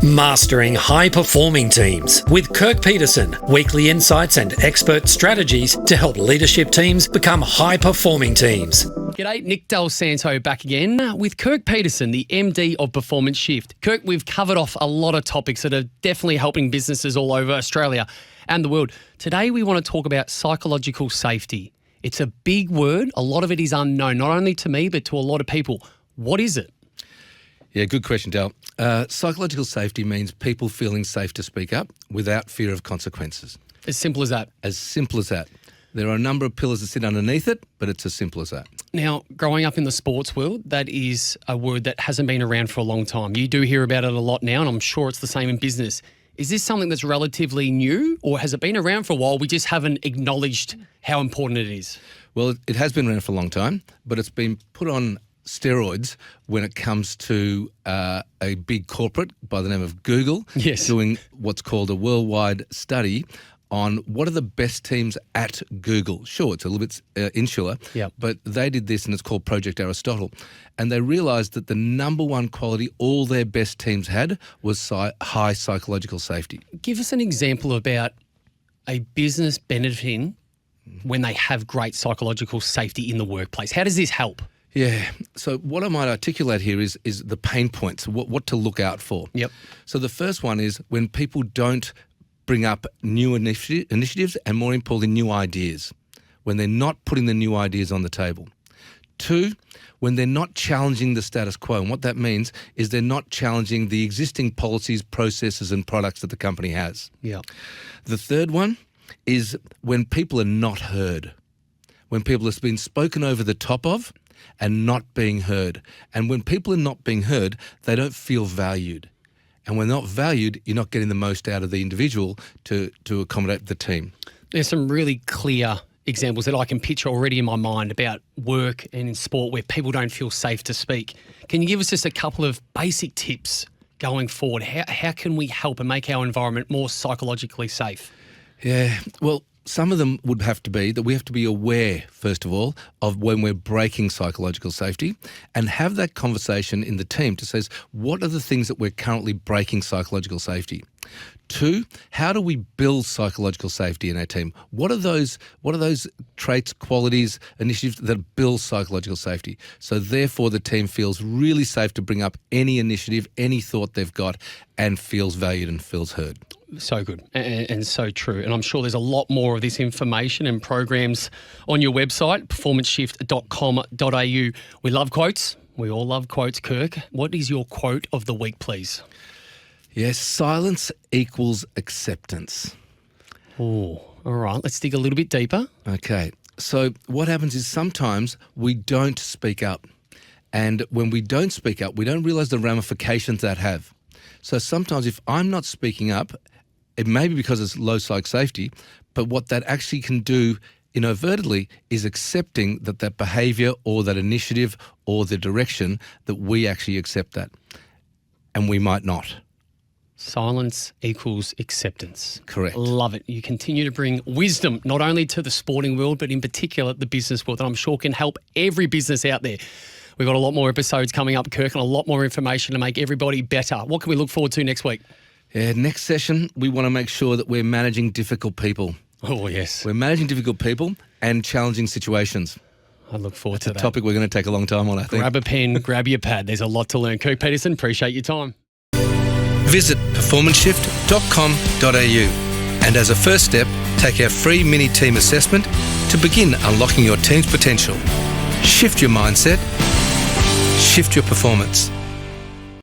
Mastering high-performing teams with Kirk Peterson. Weekly insights and expert strategies to help leadership teams become high-performing teams. G'day, Nick Del Santo back again with Kirk Peterson, the MD of Performance Shift. Kirk, we've covered off a lot of topics that are definitely helping businesses all over Australia and the world. Today we want to talk about psychological safety. It's a big word. A lot of it is unknown, not only to me, but to a lot of people. What is it? Yeah, good question, Del. Psychological safety means people feeling safe to speak up without fear of consequences. As simple as that. As simple as that. There are a number of pillars that sit underneath it, but it's as simple as that. Now, growing up in the sports world, that is a word that hasn't been around for a long time. You do hear about it a lot now, and I'm sure it's the same in business. Is this something that's relatively new, or has it been around for a while? We just haven't acknowledged how important it is. Well, it has been around for a long time, but it's been put on steroids when it comes to a big corporate by the name of Google doing what's called a worldwide study on what are the best teams at Google. Sure, it's a little bit insular, but they did this and it's called Project Aristotle. And they realised that the number one quality all their best teams had was high psychological safety. Give us an example about a business benefiting when they have great psychological safety in the workplace. How does this help? Yeah. So what I might articulate here is the pain points, what to look out for. Yep. So the first one is when people don't bring up new initiatives and, more importantly, new ideas, when they're not putting the new ideas on the table. 2, when they're not challenging the status quo. And what that means is they're not challenging the existing policies, processes and products that the company has. Yeah. The third one is when people are not heard, when people have been spoken over the top of and not being heard. And when people are not being heard, they don't feel valued. And when not valued, you're not getting the most out of the individual to accommodate the team. There's some really clear examples that I can picture already in my mind about work and in sport where people don't feel safe to speak. Can you give us just a couple of basic tips going forward? How can we help and make our environment more psychologically safe? Yeah, well, some of them would have to be that we have to be aware, first of all, of when we're breaking psychological safety and have that conversation in the team to say, what are the things that we're currently breaking psychological safety? 2, how do we build psychological safety in our team? What are those traits, qualities, initiatives that build psychological safety? So therefore the team feels really safe to bring up any initiative, any thought they've got and feels valued and feels heard. So good and so true. And I'm sure there's a lot more of this information and programs on your website, performanceshift.com.au. We love quotes. We all love quotes, Kirk. What is your quote of the week, please? Yes, silence equals acceptance. Oh, all right. Let's dig a little bit deeper. Okay. So what happens is sometimes we don't speak up. And when we don't speak up, we don't realise the ramifications that have. So sometimes if I'm not speaking up, it may be because it's low psych safety, but what that actually can do inadvertently is accepting that behaviour or that initiative or the direction that we actually accept that. And we might not. Silence equals acceptance. Correct. Love it. You continue to bring wisdom not only to the sporting world, but in particular the business world, that I'm sure can help every business out there. We've got a lot more episodes coming up, Kirk, and a lot more information to make everybody better. What can we look forward to next week? Yeah, next session, we want to make sure that we're managing difficult people. Oh, yes. We're managing difficult people and challenging situations. I look forward to that. It's a topic we're going to take a long time on, I think. Grab a pen, grab your pad. There's a lot to learn. Kirk Peterson, appreciate your time. Visit performanceshift.com.au and as a first step, take our free mini team assessment to begin unlocking your team's potential. Shift your mindset, shift your performance.